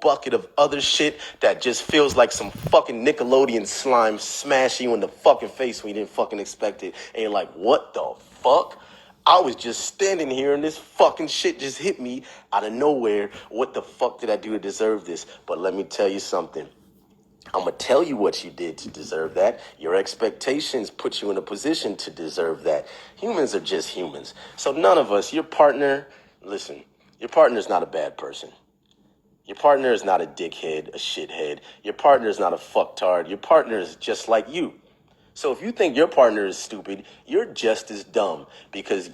bucket of other shit that just feels like some fucking Nickelodeon slime smashing you in the fucking face when you didn't fucking expect it. And you're like, what the fuck? I was just standing here and this fucking shit just hit me out of nowhere. What the fuck did I do to deserve this? But let me tell you something. I'm going to tell you what you did to deserve that. Your expectations put you in a position to deserve that. Humans are just humans. So none of us, your partner, listen, your partner is not a bad person. Your partner is not a dickhead, a shithead. Your partner is not a fucktard. Your partner is just like you. So if you think your partner is stupid, you're just as dumb because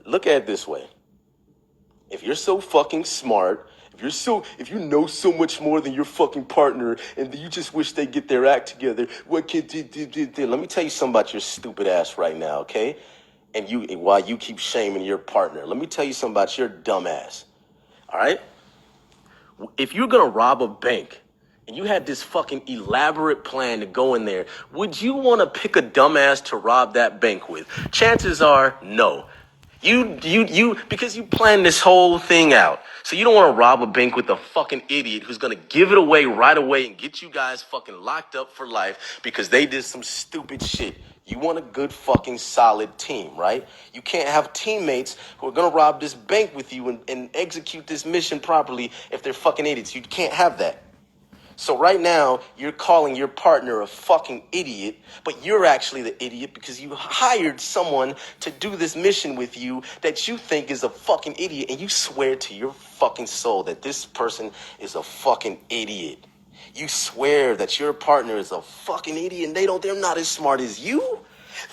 look at it this way. If you're so fucking smart, if you know so much more than your fucking partner and you just wish they get their act together, what can do? Let me tell you something about your stupid ass right now, okay? And while you keep shaming your partner, let me tell you something about your dumb ass, all right? If you're gonna rob a bank and you had this fucking elaborate plan to go in there, would you want to pick a dumbass to rob that bank with? Chances are no. Because you planned this whole thing out. So you don't want to rob a bank with a fucking idiot who's going to give it away right away and get you guys fucking locked up for life because they did some stupid shit. You want a good fucking solid team, right? You can't have teammates who are going to rob this bank with you and execute this mission properly if they're fucking idiots. You can't have that. So right now, you're calling your partner a fucking idiot, but you're actually the idiot because you hired someone to do this mission with you that you think is a fucking idiot, and you swear to your fucking soul that this person is a fucking idiot. You swear that your partner is a fucking idiot, and they're not as smart as you.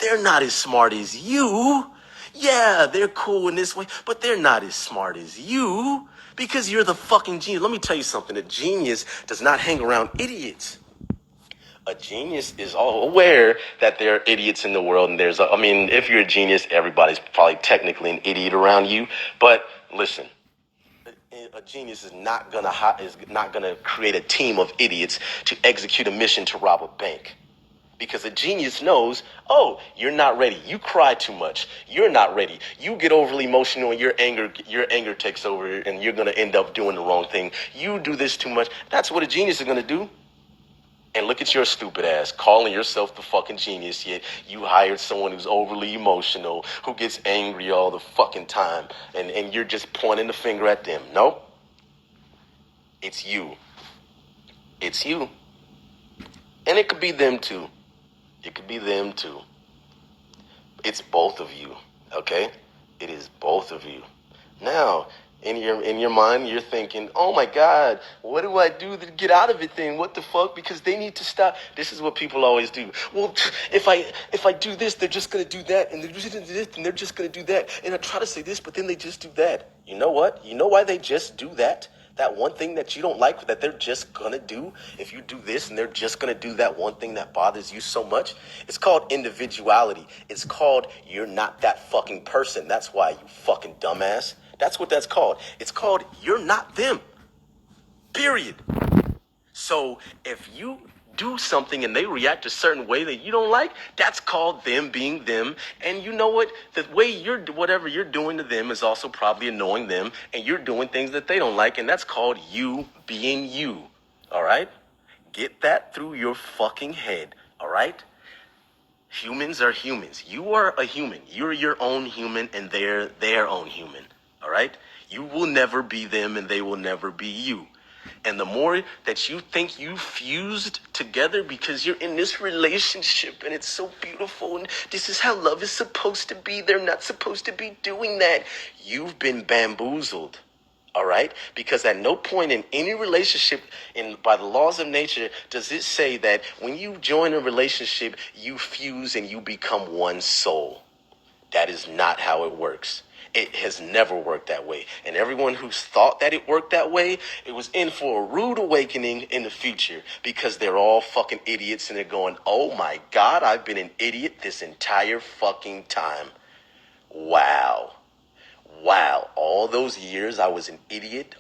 They're not as smart as you. Yeah, they're cool in this way, but they're not as smart as you. Because you're the fucking genius. Let me tell you something. A genius does not hang around idiots. A genius is all aware that there are idiots in the world. And if you're a genius, everybody's probably technically an idiot around you. But listen, a genius is not gonna create a team of idiots to execute a mission to rob a bank. Because a genius knows, oh, you're not ready. You cry too much. You're not ready. You get overly emotional and your anger takes over and you're going to end up doing the wrong thing. You do this too much. That's what a genius is going to do. And look at your stupid ass calling yourself the fucking genius, yet you hired someone who's overly emotional, who gets angry all the fucking time. And you're just pointing the finger at them. No, it's you. It's you. And it could be them too. It could be them too. It's both of you, okay? It is both of you. Now, in your mind, you're thinking, oh my God, what do I do to get out of it then? What the fuck? Because they need to stop. This is what people always do. Well, if I do this, they're just gonna do that, and they're just gonna do this, and they're just gonna do that. And I try to say this, but then they just do that. You know what? You know why they just do that? That one thing that you don't like that they're just gonna do, if you do this and they're just gonna do that one thing that bothers you so much, it's called individuality. It's called you're not that fucking person. That's why, you fucking dumbass. That's what that's called. It's called you're not them. Period. So if you do something and they react a certain way that you don't like, that's called them being them. And you know what? The way whatever you're doing to them is also probably annoying them, and you're doing things that they don't like, and that's called you being you. All right? Get that through your fucking head. All right? Humans are humans. You are a human. You're your own human, and they're their own human. All right? You will never be them, and they will never be you. And the more that you think you fused together because you're in this relationship and it's so beautiful and this is how love is supposed to be, they're not supposed to be doing that. You've been bamboozled. All right? Because at no point in any relationship, by the laws of nature, does it say that when you join a relationship, you fuse and you become one soul. That is not how it works. It has never worked that way. And everyone who's thought that it worked that way, it was in for a rude awakening in the future because they're all fucking idiots and they're going, oh my God, I've been an idiot this entire fucking time. Wow. Wow. All those years I was an idiot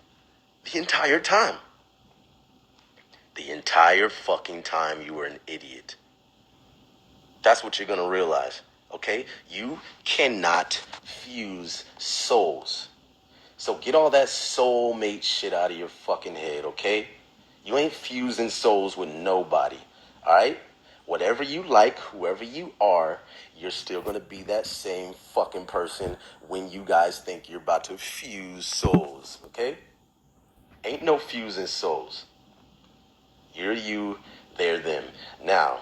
the entire time. The entire fucking time you were an idiot. That's what you're going to realize. Okay, you cannot fuse souls. So get all that soulmate shit out of your fucking head, okay? You ain't fusing souls with nobody, all right? Whatever you like, whoever you are, you're still going to be that same fucking person when you guys think you're about to fuse souls, okay? Ain't no fusing souls. You're you, they're them. Now,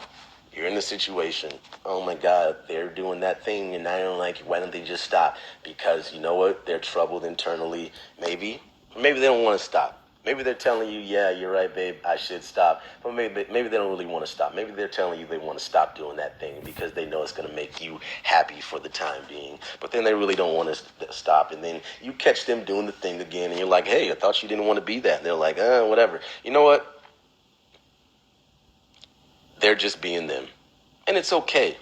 you're in a situation, oh my God, they're doing that thing and I don't like it. Why don't they just stop? Because you know what? They're troubled internally. Maybe they don't want to stop. Maybe they're telling you, yeah, you're right, babe, I should stop. But maybe they don't really want to stop. Maybe they're telling you they want to stop doing that thing because they know it's going to make you happy for the time being. But then they really don't want to stop. And then you catch them doing the thing again and you're like, hey, I thought you didn't want to be that. And they're like, whatever. You know what? They're just being them. And it's okay.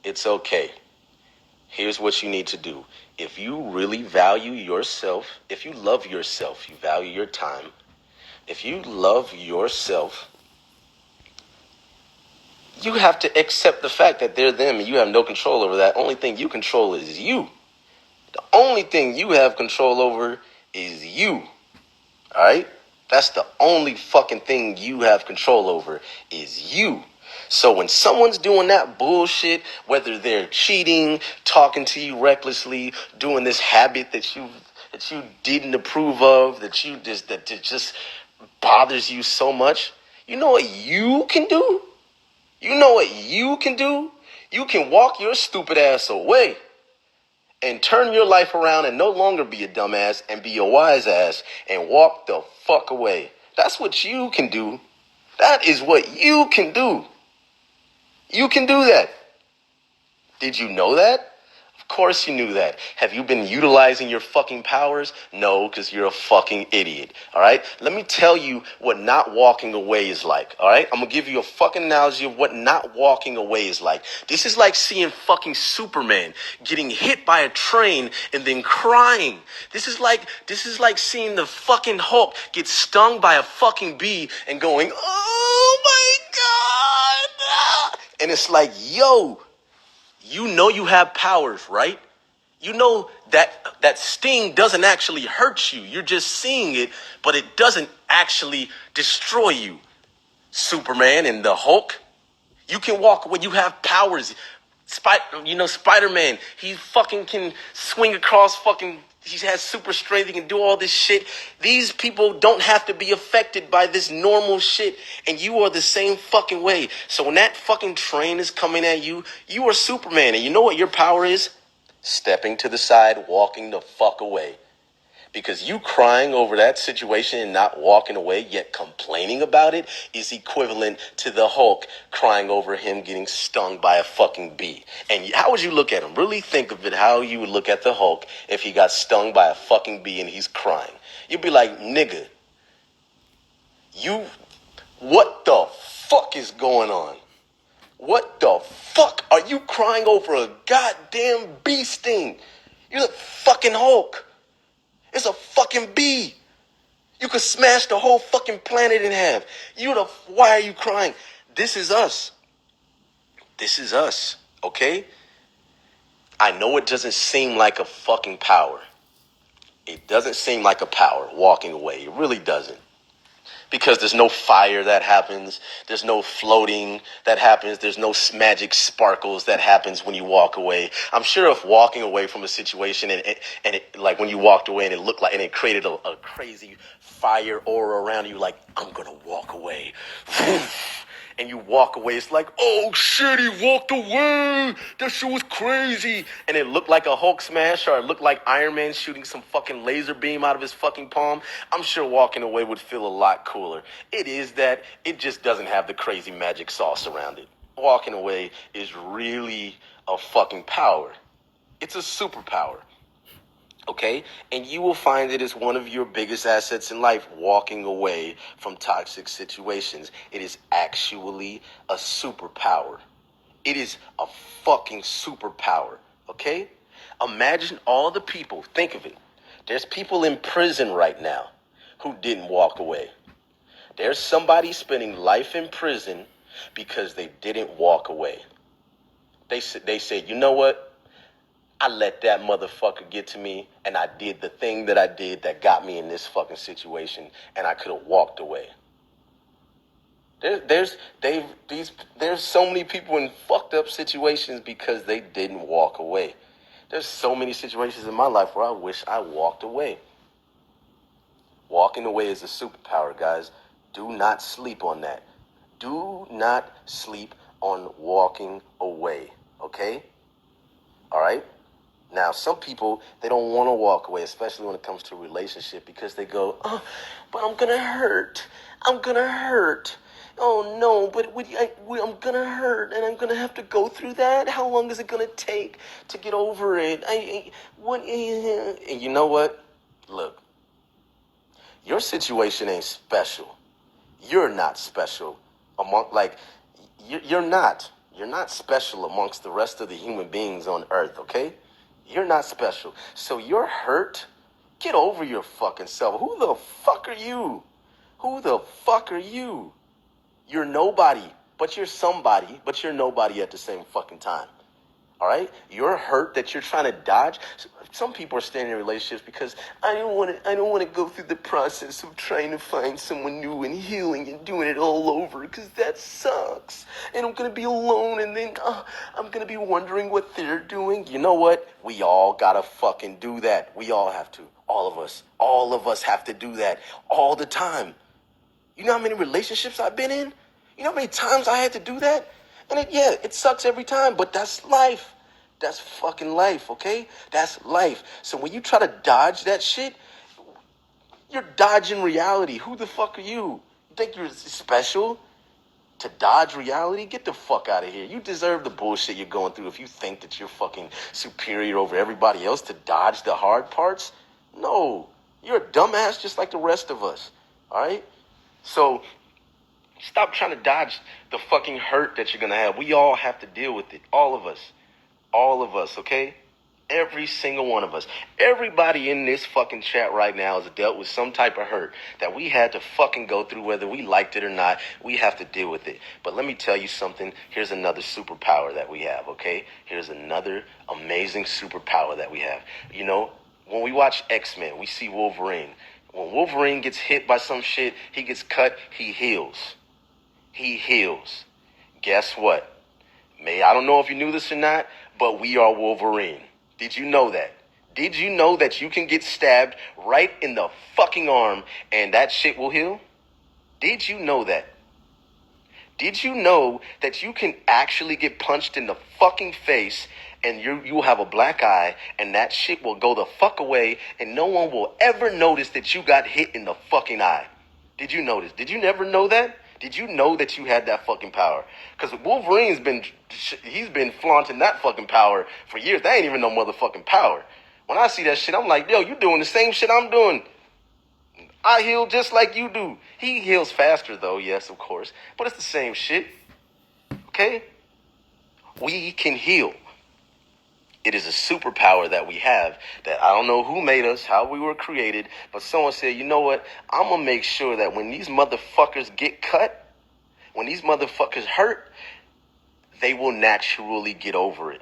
It's okay. Here's what you need to do. If you really value yourself, if you love yourself, you value your time. If you love yourself, you have to accept the fact that they're them and you have no control over that. Only thing you control is you. The only thing you have control over is you. All right? That's the only fucking thing you have control over is you. So when someone's doing that bullshit, whether they're cheating, talking to you recklessly, doing this habit that you didn't approve of, that just bothers you so much, you know what you can do? You know what you can do? You can walk your stupid ass away and turn your life around and no longer be a dumbass and be a wise ass and walk the fuck away. That's what you can do. That is what you can do. You can do that. Did you know that? Of course you knew that. Have you been utilizing your fucking powers? No, because you're a fucking idiot. All right? Let me tell you what not walking away is like. All right? I'm going to give you a fucking analogy of what not walking away is like. This is like seeing fucking Superman getting hit by a train and then crying. This is like seeing the fucking Hulk get stung by a fucking bee and going, oh my God. And it's like, yo, you know you have powers, right? You know that sting doesn't actually hurt you. You're just seeing it, but it doesn't actually destroy you. Superman and the Hulk, you can walk when you have powers. Spider-Man, he fucking can swing across fucking, he has super strength, he can do all this shit. These people don't have to be affected by this normal shit, and you are the same fucking way. So when that fucking train is coming at you, you are Superman, and you know what your power is? Stepping to the side, walking the fuck away. Because you crying over that situation and not walking away, yet complaining about it, is equivalent to the Hulk crying over him getting stung by a fucking bee. And how would you look at him? Really think of it how you would look at the Hulk if he got stung by a fucking bee and he's crying. You'd be like, nigga, what the fuck is going on? What the fuck are you crying over a goddamn bee sting? You're the fucking Hulk. It's a fucking bee. You could smash the whole fucking planet in half. Why are you crying? This is us. This is us, okay? I know it doesn't seem like a fucking power. It doesn't seem like a power walking away. It really doesn't. Because there's no fire that happens. There's no floating that happens. There's no magic sparkles that happens when you walk away. I'm sure if walking away from a situation and it like when you walked away and it looked like, and it created a crazy fire aura around you, like, I'm going to walk away. And you walk away, it's like, oh shit, he walked away. That shit was crazy. And it looked like a Hulk smash, or it looked like Iron Man shooting some fucking laser beam out of his fucking palm. I'm sure walking away would feel a lot cooler. It is that it just doesn't have the crazy magic sauce around it. Walking away is really a fucking power. It's a superpower. Okay? And you will find it is one of your biggest assets in life, walking away from toxic situations. It is actually a superpower. It is a fucking superpower. Okay? Imagine all the people. Think of it. There's people in prison right now who didn't walk away. There's somebody spending life in prison because they didn't walk away. They said, you know what? I let that motherfucker get to me, and I did the thing that I did that got me in this fucking situation, and I could have walked away. There's so many people in fucked up situations because they didn't walk away. There's so many situations in my life where I wish I walked away. Walking away is a superpower, guys. Do not sleep on that. Do not sleep on walking away, okay? All right? Now, some people, they don't want to walk away, especially when it comes to a relationship, because they go, oh, but I'm going to hurt. I'm going to hurt. Oh, no, but I'm going to hurt, and I'm going to have to go through that? How long is it going to take to get over it? And you know what? Look, your situation ain't special. You're not special you're not. You're not special amongst the rest of the human beings on earth, okay? You're not special. So you're hurt. Get over your fucking self. Who the fuck are you? Who the fuck are you? You're nobody, but you're somebody, but you're nobody at the same fucking time. All right? You're hurt that you're trying to dodge. Some people are staying in relationships because I don't want to go through the process of trying to find someone new and healing and doing it all over because that sucks. And I'm going to be alone and then I'm going to be wondering what they're doing. You know what? We all got to fucking do that. We all have to. All of us. All of us have to do that all the time. You know how many relationships I've been in? You know how many times I had to do that? And it sucks every time, but that's life. That's fucking life, okay? That's life. So when you try to dodge that shit, you're dodging reality. Who the fuck are you? You think you're special to dodge reality? Get the fuck out of here. You deserve the bullshit you're going through if you think that you're fucking superior over everybody else to dodge the hard parts. No, you're a dumbass just like the rest of us, all right? So stop trying to dodge the fucking hurt that you're going to have. We all have to deal with it. All of us. All of us, okay? Every single one of us. Everybody in this fucking chat right now has dealt with some type of hurt that we had to fucking go through, whether we liked it or not. We have to deal with it. But let me tell you something. Here's another superpower that we have, okay? Here's another amazing superpower that we have. You know, when we watch X-Men, we see Wolverine. When Wolverine gets hit by some shit, he gets cut, he heals. He heals. Guess what? I don't know if you knew this or not, but we are Wolverine. Did you know that? Did you know that you can get stabbed right in the fucking arm and that shit will heal? Did you know that? Did you know that you can actually get punched in the fucking face and you will have a black eye and that shit will go the fuck away and no one will ever notice that you got hit in the fucking eye? Did you notice? Did you never know that? Did you know that you had that fucking power? Because Wolverine's been flaunting that fucking power for years. That ain't even no motherfucking power. When I see that shit, I'm like, yo, you doing the same shit I'm doing. I heal just like you do. He heals faster though, yes, of course. But it's the same shit. Okay? We can heal. It is a superpower that we have that I don't know who made us, how we were created, but someone said, you know what? I'm going to make sure that when these motherfuckers get cut, when these motherfuckers hurt, they will naturally get over it.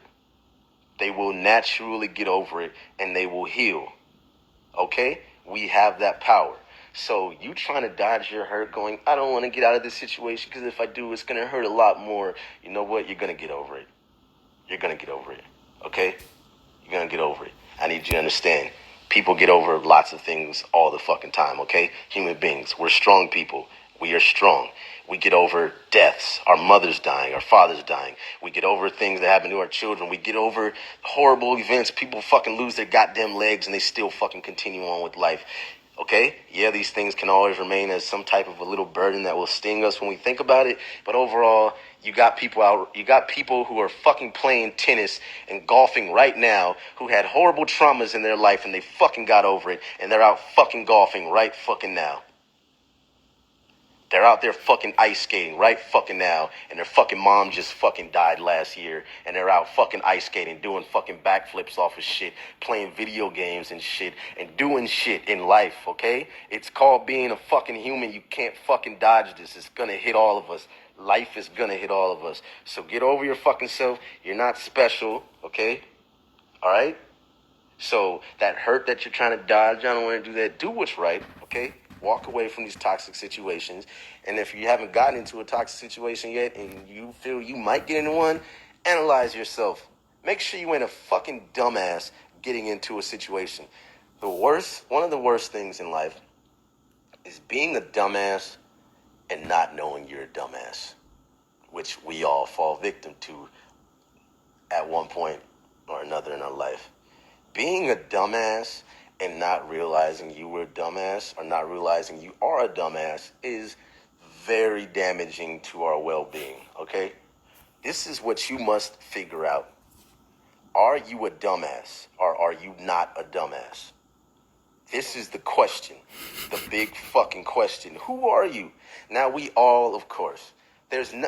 They will naturally get over it and they will heal. Okay? We have that power. So you trying to dodge your hurt going, I don't want to get out of this situation because if I do, it's going to hurt a lot more. You know what? You're going to get over it. You're going to get over it. Okay? You're going to get over it. I need you to understand. People get over lots of things all the fucking time, okay? Human beings. We're strong people. We are strong. We get over deaths. Our mother's dying. Our father's dying. We get over things that happen to our children. We get over horrible events. People fucking lose their goddamn legs and they still fucking continue on with life. Okay? Yeah, these things can always remain as some type of a little burden that will sting us when we think about it. But overall, you got people who are fucking playing tennis and golfing right now who had horrible traumas in their life and they fucking got over it. And they're out fucking golfing right fucking now. They're out there fucking ice skating right fucking now. And their fucking mom just fucking died last year. And they're out fucking ice skating, doing fucking backflips off of shit, playing video games and shit, and doing shit in life, okay? It's called being a fucking human. You can't fucking dodge this. It's gonna hit all of us. Life is gonna hit all of us. So get over your fucking self. You're not special, okay? All right? So that hurt that you're trying to dodge, I don't want to do that. Do what's right, okay? Walk away from these toxic situations. And if you haven't gotten into a toxic situation yet and you feel you might get into one, analyze yourself. Make sure you ain't a fucking dumbass getting into a situation. One of the worst things in life is being a dumbass and not knowing you're a dumbass, which we all fall victim to at one point or another in our life. Being a dumbass and not realizing you were a dumbass or not realizing you are a dumbass is very damaging to our well-being, okay? This is what you must figure out. Are you a dumbass or are you not a dumbass? This is the question, the big fucking question. Who are you? Now we all, of course, there's no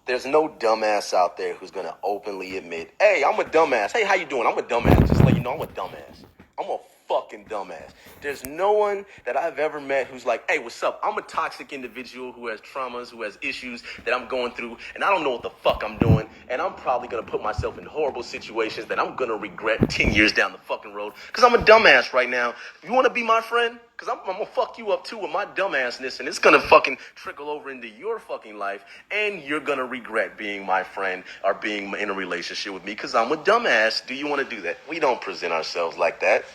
dumbass out there who's gonna openly admit, hey, I'm a dumbass. Hey, how you doing? I'm a dumbass. Just let you know I'm a dumbass. I'm a fucking dumbass. There's no one that I've ever met who's like, hey, what's up? I'm a toxic individual who has traumas, who has issues that I'm going through, and I don't know what the fuck I'm doing, and I'm probably gonna put myself in horrible situations that I'm gonna regret 10 years down the fucking road, because I'm a dumbass right now. You wanna be my friend? Because I'm gonna fuck you up too with my dumbassness, and it's gonna fucking trickle over into your fucking life, and you're gonna regret being my friend or being in a relationship with me because I'm a dumbass. Do you wanna do that? We don't present ourselves like that.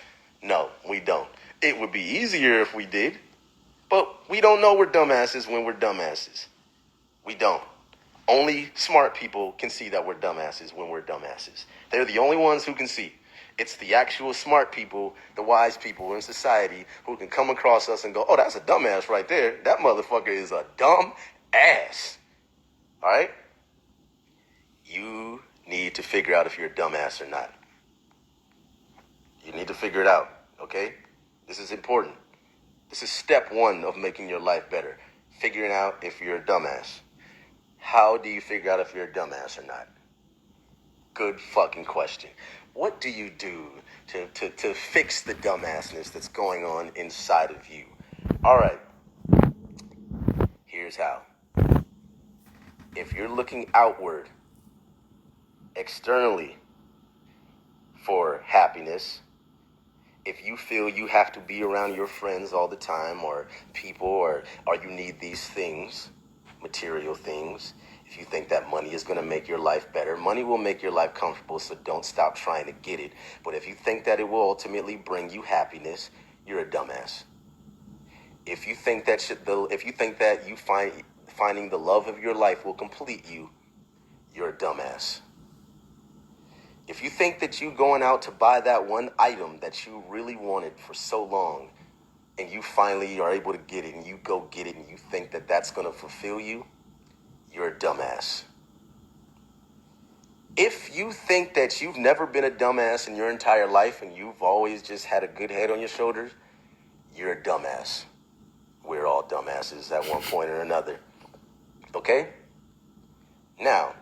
No, we don't. It would be easier if we did, but we don't know we're dumbasses when we're dumbasses. We don't. Only smart people can see that we're dumbasses when we're dumbasses. They're the only ones who can see. It's the actual smart people, the wise people in society who can come across us and go, oh, that's a dumbass right there. That motherfucker is a dumb ass. All right? You need to figure out if you're a dumbass or not. You need to figure it out, okay? This is important. This is step one of making your life better. Figuring out if you're a dumbass. How do you figure out if you're a dumbass or not? Good fucking question. What do you do to fix the dumbassness that's going on inside of you? All right. Here's how. If you're looking outward, externally, for happiness, if you feel you have to be around your friends all the time or people or you need these things, material things, if you think that money is going to make your life better, money will make your life comfortable, so don't stop trying to get it. But if you think that it will ultimately bring you happiness, you're a dumbass. If you think that finding the love of your life will complete you, you're a dumbass. If you think that you going out to buy that one item that you really wanted for so long and you finally are able to get it and you go get it and you think that that's going to fulfill you, you're a dumbass. If you think that you've never been a dumbass in your entire life and you've always just had a good head on your shoulders, you're a dumbass. We're all dumbasses at one point or another. Okay? Now,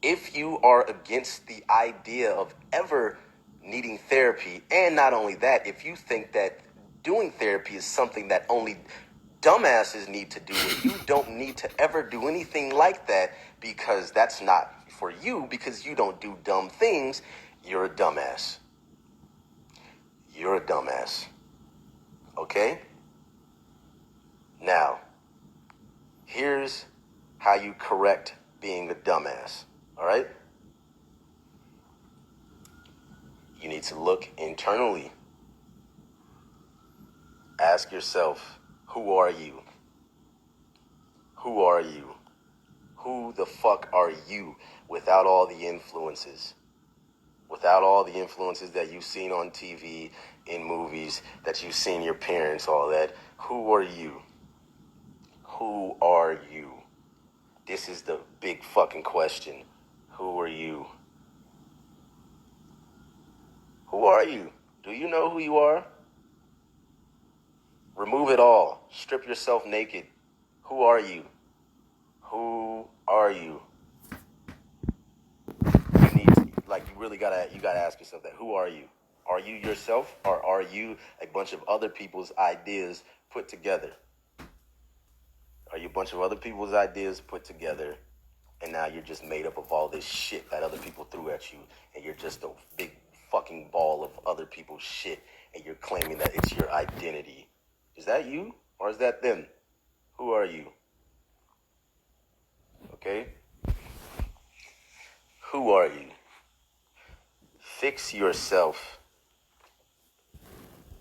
if you are against the idea of ever needing therapy, and not only that, if you think that doing therapy is something that only dumbasses need to do, and you don't need to ever do anything like that because that's not for you, because you don't do dumb things, you're a dumbass. You're a dumbass. Okay? Now, here's how you correct being a dumbass. All right? You need to look internally. Ask yourself, who are you? Who are you? Who the fuck are you without all the influences? Without all the influences that you've seen on TV, in movies, that you've seen your parents, all that. Who are you? Who are you? This is the big fucking question. Who are you? Who are you? Do you know who you are? Remove it all. Strip yourself naked. Who are you? Who are you? You gotta ask yourself that. Who are you? Are you yourself, or are you a bunch of other people's ideas put together? Are you a bunch of other people's ideas put together And now you're just made up of all this shit that other people threw at you, and you're just a big fucking ball of other people's shit, and you're claiming that it's your identity. Is that you, or is that them? Who are you? Okay? Who are you? Fix yourself.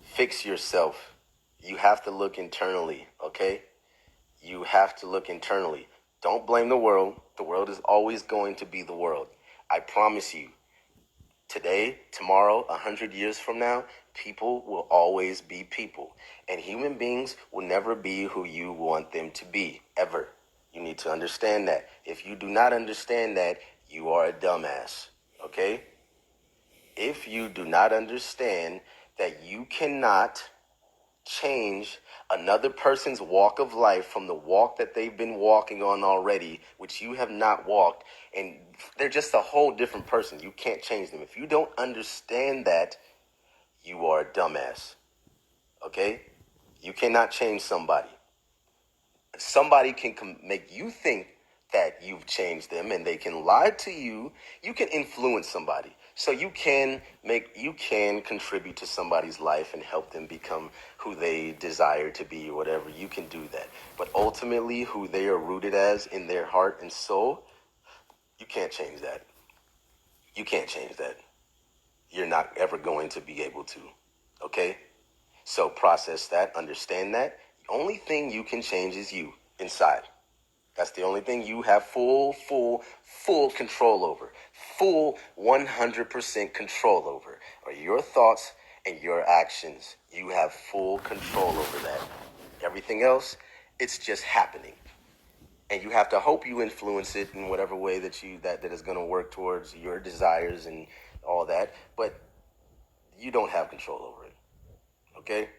Fix yourself. You have to look internally, okay? You have to look internally. Don't blame the world. The world is always going to be the world. I promise you, today, tomorrow, 100 years from now, people will always be people. And human beings will never be who you want them to be, ever. You need to understand that. If you do not understand that, you are a dumbass, okay? If you do not understand that you cannot change another person's walk of life from the walk that they've been walking on already, which you have not walked, and they're just a whole different person. You can't change them. If you don't understand that, you are a dumbass. Okay? You cannot change somebody. Somebody can make you think that you've changed them, and they can lie to you. You can influence somebody. So you can contribute to somebody's life and help them become who they desire to be or whatever. You can do that. But ultimately, who they are rooted as in their heart and soul, you can't change that. You can't change that. You're not ever going to be able to. Okay? So process that, understand that. The only thing you can change is you inside. That's the only thing you have full control over. Full 100% control over are your thoughts and your actions. You have full control over that. Everything else, it's just happening. And you have to hope you influence it in whatever way that is going to work towards your desires and all that. But you don't have control over it. Okay?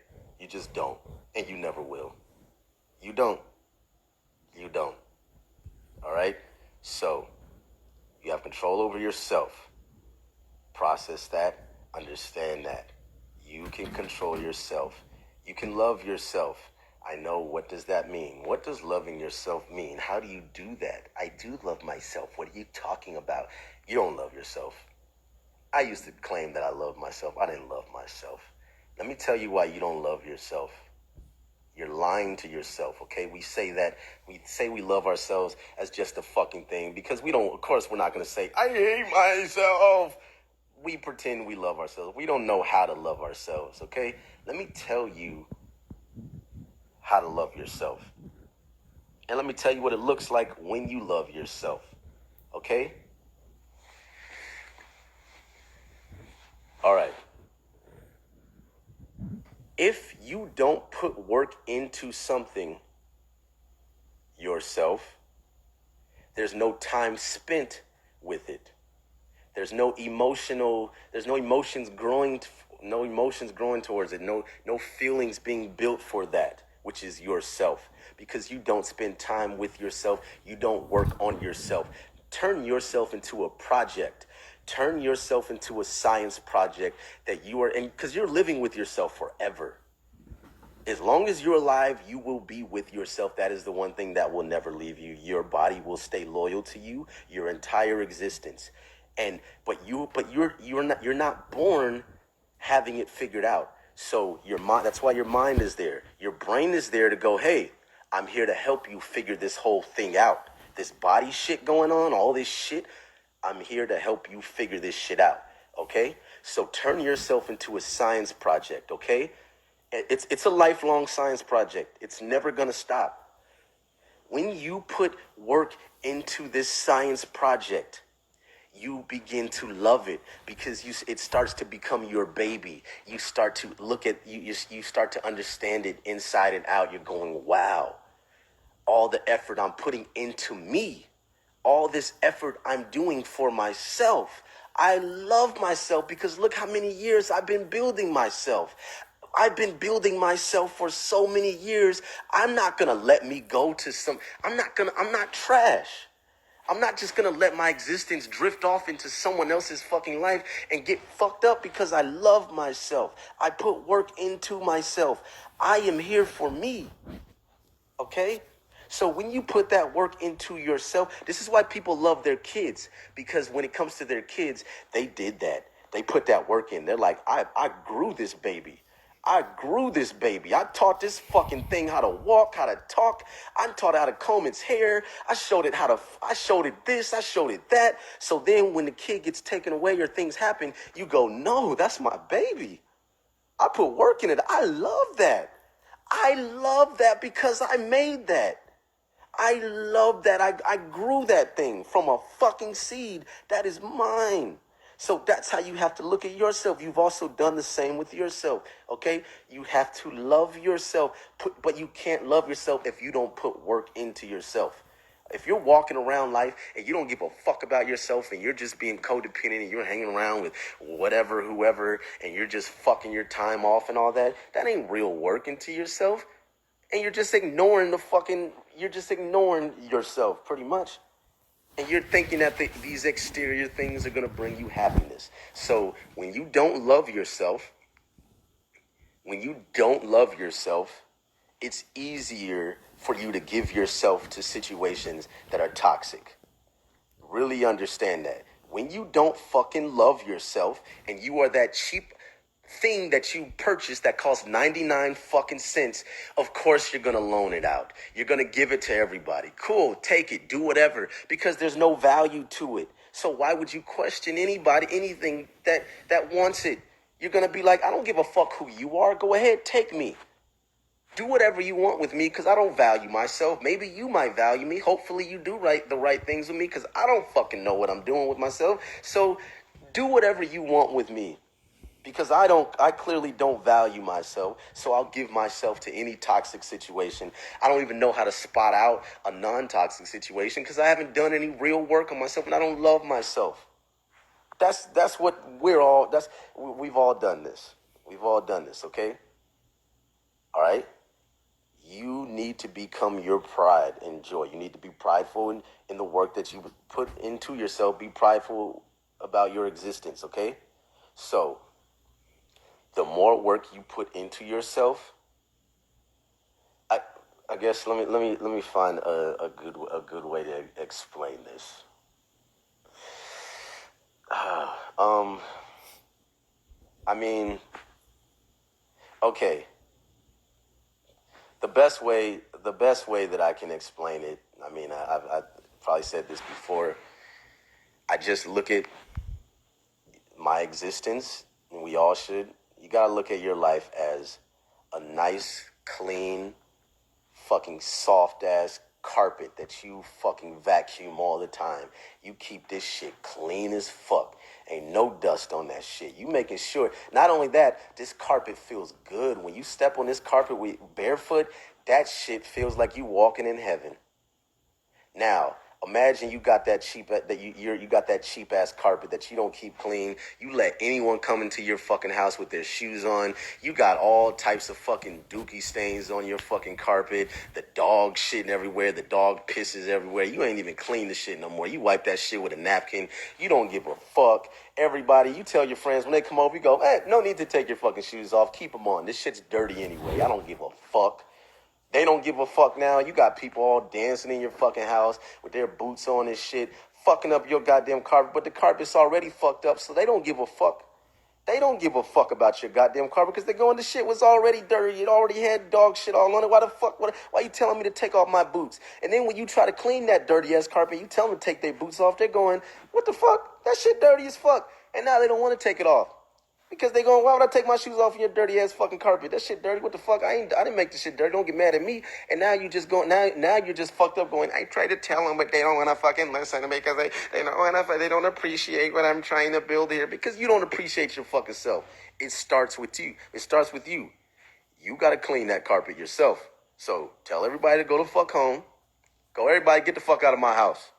You just don't. And you never will. You don't. You don't. All right? So, you have control over yourself. Process that. Understand that. You can control yourself. You can love yourself. I know, what does that mean? What does loving yourself mean? How do you do that? I do love myself. What are you talking about? You don't love yourself. I used to claim that I love myself. I didn't love myself. Let me tell you why you don't love yourself. You're lying to yourself, okay? We say we love ourselves as just a fucking thing because of course we're not going to say, I hate myself. We pretend we love ourselves. We don't know how to love ourselves, okay? Let me tell you how to love yourself. And let me tell you what it looks like when you love yourself, okay? All right. If you don't put work into something yourself, there's no time spent with it. There's no emotions growing towards it. No feelings being built for that, which is yourself. Because you don't spend time with yourself, you don't work on yourself. Turn yourself into a project. Turn yourself into a science project that you are in, because you're living with yourself forever. As long as you're alive, you will be with yourself. That is the one thing that will never leave you. Your body will stay loyal to you your entire existence. But you're not born having it figured out. So your mind, that's why your mind is there. Your brain is there to go, hey, I'm here to help you figure this whole thing out. This body shit going on, all this shit, I'm here to help you figure this shit out, okay? So turn yourself into a science project, okay? It's a lifelong science project. It's never gonna stop. When you put work into this science project, you begin to love it because it starts to become your baby. You start to look at you start to understand it inside and out. You're going, wow, all the effort I'm putting into me, all this effort I'm doing for myself. I love myself because look how many years I've been building myself. I've been building myself for so many years. I'm not going to let me go to I'm not trash. I'm not just going to let my existence drift off into someone else's fucking life and get fucked up because I love myself. I put work into myself. I am here for me. Okay? So when you put that work into yourself, this is why people love their kids, because when it comes to their kids, they did that. They put that work in. They're like, I grew this baby. I grew this baby. I taught this fucking thing how to walk, how to talk. I taught it how to comb its hair. I showed it I showed it this, I showed it that. So then when the kid gets taken away or things happen, you go, no, that's my baby. I put work in it. I love that. I love that because I made that. I love that. I grew that thing from a fucking seed that is mine. So that's how you have to look at yourself. You've also done the same with yourself, okay? You have to love yourself, but you can't love yourself if you don't put work into yourself. If you're walking around life and you don't give a fuck about yourself and you're just being codependent and you're hanging around with whatever, whoever, and you're just fucking your time off and all that, that ain't real work into yourself. And you're just ignoring you're just ignoring yourself pretty much. And you're thinking that these exterior things are going to bring you happiness. So when you don't love yourself, it's easier for you to give yourself to situations that are toxic. Really understand that. When you don't fucking love yourself and you are that cheap thing that you purchased that costs 99 fucking cents, of course you're gonna loan it out. You're gonna give it to everybody. Cool, take it, do whatever, because there's no value to it. So why would you question anything that wants it? You're gonna be like, I don't give a fuck who you are. Go ahead, take me. Do whatever you want with me because I don't value myself. Maybe you might value me. Hopefully you do the right things with me because I don't fucking know what I'm doing with myself. So do whatever you want with me. Because I clearly don't value myself, so I'll give myself to any toxic situation. I don't even know how to spot out a non-toxic situation because I haven't done any real work on myself and I don't love myself. That's what we've all done this. We've all done this, okay? All right? You need to become your pride and joy. You need to be prideful in the work that you put into yourself. Be prideful about your existence, okay? So the more work you put into yourself, I guess let me find a good way to explain this. I mean, okay. The best way that I can explain it. I mean, I've probably said this before. I just look at my existence, and we all should. You gotta look at your life as a nice, clean, fucking soft ass carpet that you fucking vacuum all the time. You keep this shit clean as fuck. Ain't no dust on that shit. You making sure, not only that, this carpet feels good. When you step on this carpet with barefoot, that shit feels like you walking in heaven. Now, imagine you got that cheap ass carpet that you don't keep clean. You let anyone come into your fucking house with their shoes on. You got all types of fucking dookie stains on your fucking carpet. The dog shitting everywhere. The dog pisses everywhere. You ain't even clean the shit no more. You wipe that shit with a napkin. You don't give a fuck. Everybody, you tell your friends when they come over, you go, hey, no need to take your fucking shoes off. Keep them on. This shit's dirty anyway. I don't give a fuck. They don't give a fuck now. You got people all dancing in your fucking house with their boots on and shit, fucking up your goddamn carpet, but the carpet's already fucked up, so they don't give a fuck. They don't give a fuck about your goddamn carpet because they're going, the shit was already dirty. It already had dog shit all on it. Why the fuck? Why you telling me to take off my boots? And then when you try to clean that dirty ass carpet, you tell them to take their boots off. They're going, what the fuck? That shit dirty as fuck. And now they don't want to take it off. Because they going, why would I take my shoes off in your dirty ass fucking carpet? That shit dirty. What the fuck? I didn't make this shit dirty. Don't get mad at me. And now you just going, now you're just fucked up going, I try to tell them, but they don't want to fucking listen to me because they don't want to, they don't appreciate what I'm trying to build here because you don't appreciate your fucking self. It starts with you. It starts with you. You got to clean that carpet yourself. So tell everybody to go the fuck home. Go, everybody get the fuck out of my house.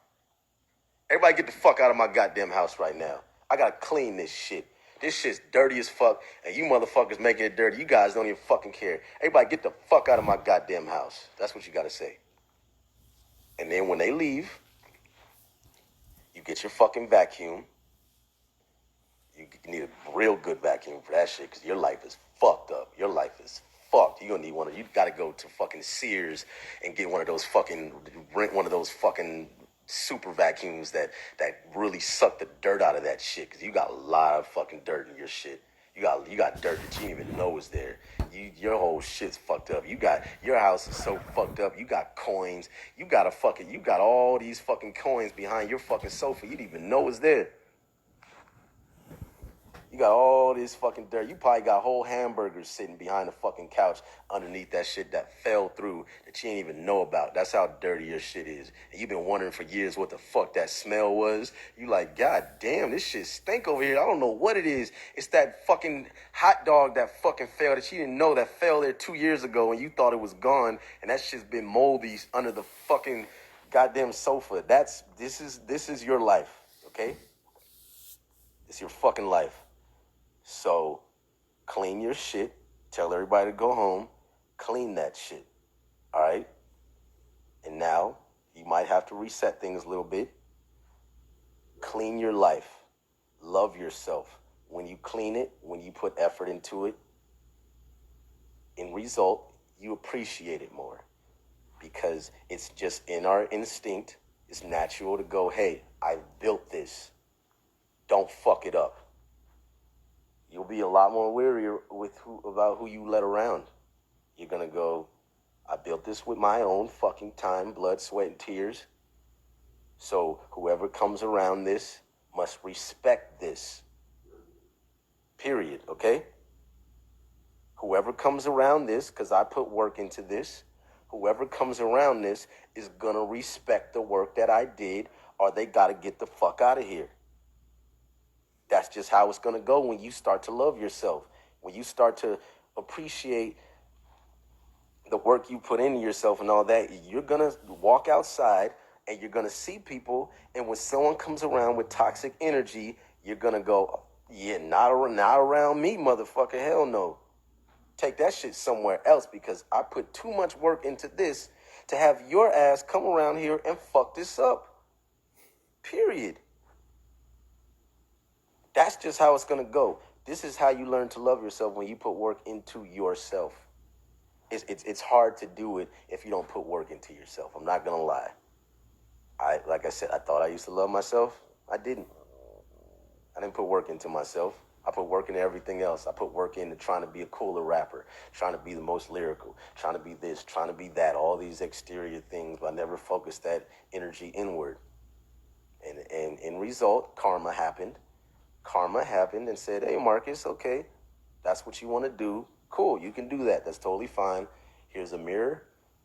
Everybody get the fuck out of my goddamn house right now. I got to clean this shit. This shit's dirty as fuck, and you motherfuckers making it dirty. You guys don't even fucking care. Everybody get the fuck out of my goddamn house. That's what you gotta say. And then when they leave, you get your fucking vacuum. You need a real good vacuum for that shit, because your life is fucked up. Your life is fucked. You're gonna need you gotta go to fucking Sears and get rent one of those fucking super vacuums that really suck the dirt out of that shit. Cause you got a lot of fucking dirt in your shit. You got dirt that you didn't even know was there. Your whole shit's fucked up. Your house is so fucked up. You got coins. You got all these fucking coins behind your fucking sofa. You didn't even know was there. You got all this fucking dirt. You probably got whole hamburgers sitting behind the fucking couch underneath that shit that fell through that you didn't even know about. That's how dirty your shit is. And you've been wondering for years what the fuck that smell was. You like, God damn, this shit stink over here. I don't know what it is. It's that fucking hot dog that fucking fell that you didn't know that fell there 2 years ago and you thought it was gone. And that shit's been moldy under the fucking goddamn sofa. This is your life, okay? It's your fucking life. So clean your shit. Tell everybody to go home. Clean that shit. All right? And now you might have to reset things a little bit. Clean your life. Love yourself. When you clean it, when you put effort into it, in result, you appreciate it more. Because it's just in our instinct. It's natural to go, hey, I built this. Don't fuck it up. You'll be a lot more wary about who you let around. You're going to go, I built this with my own fucking time, blood, sweat, and tears. So whoever comes around this must respect this. Period, okay? Whoever comes around this, because I put work into this, whoever comes around this is going to respect the work that I did, or they got to get the fuck out of here. That's just how it's going to go when you start to love yourself. When you start to appreciate the work you put into yourself and all that, you're going to walk outside and you're going to see people. And when someone comes around with toxic energy, you're going to go, yeah, not around me, motherfucker. Hell no. Take that shit somewhere else because I put too much work into this to have your ass come around here and fuck this up. Period. That's just how it's going to go. This is how you learn to love yourself when you put work into yourself. It's hard to do it if you don't put work into yourself. I'm not going to lie. Like I said, I thought I used to love myself. I didn't. I didn't put work into myself. I put work into everything else. I put work into trying to be a cooler rapper, trying to be the most lyrical, trying to be this, trying to be that, all these exterior things, but I never focused that energy inward. And in result, karma happened. Karma happened and said, hey, Marcus, okay, that's what you want to do. Cool, you can do that. That's totally fine. Here's a mirror.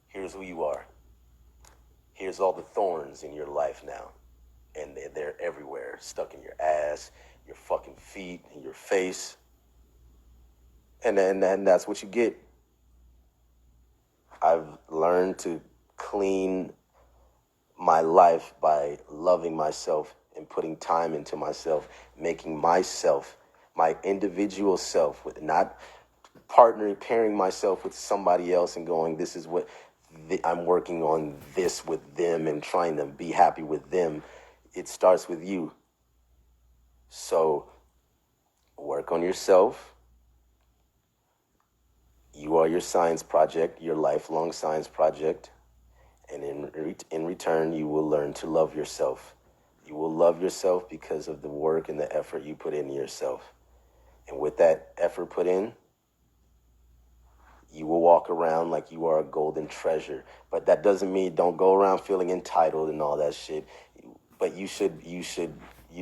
Here's who you are. Here's all the thorns in your life now. And they're everywhere, stuck in your ass, your fucking feet, in your face. And that's what you get. I've learned to clean my life by loving myself and putting time into myself, making myself, my individual self, with not pairing myself with somebody else and going, this is what I'm working on this with them and trying to be happy with them. It starts with you. So work on yourself. You are your science project, your lifelong science project. And in return, you will learn to love yourself. You will love yourself because of the work and the effort you put in yourself. And with that effort put in, you will walk around like you are a golden treasure. But that doesn't mean don't go around feeling entitled and all that shit. But you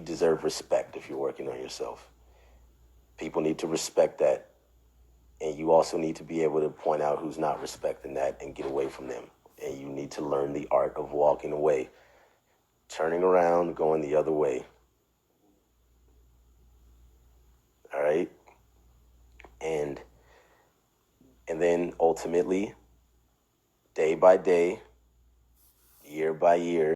deserve respect if you're working on yourself. People need to respect that. And you also need to be able to point out who's not respecting that and get away from them. And you need to learn the art of walking away. Turning around, going the other way. All right? And then ultimately, day by day, year by year,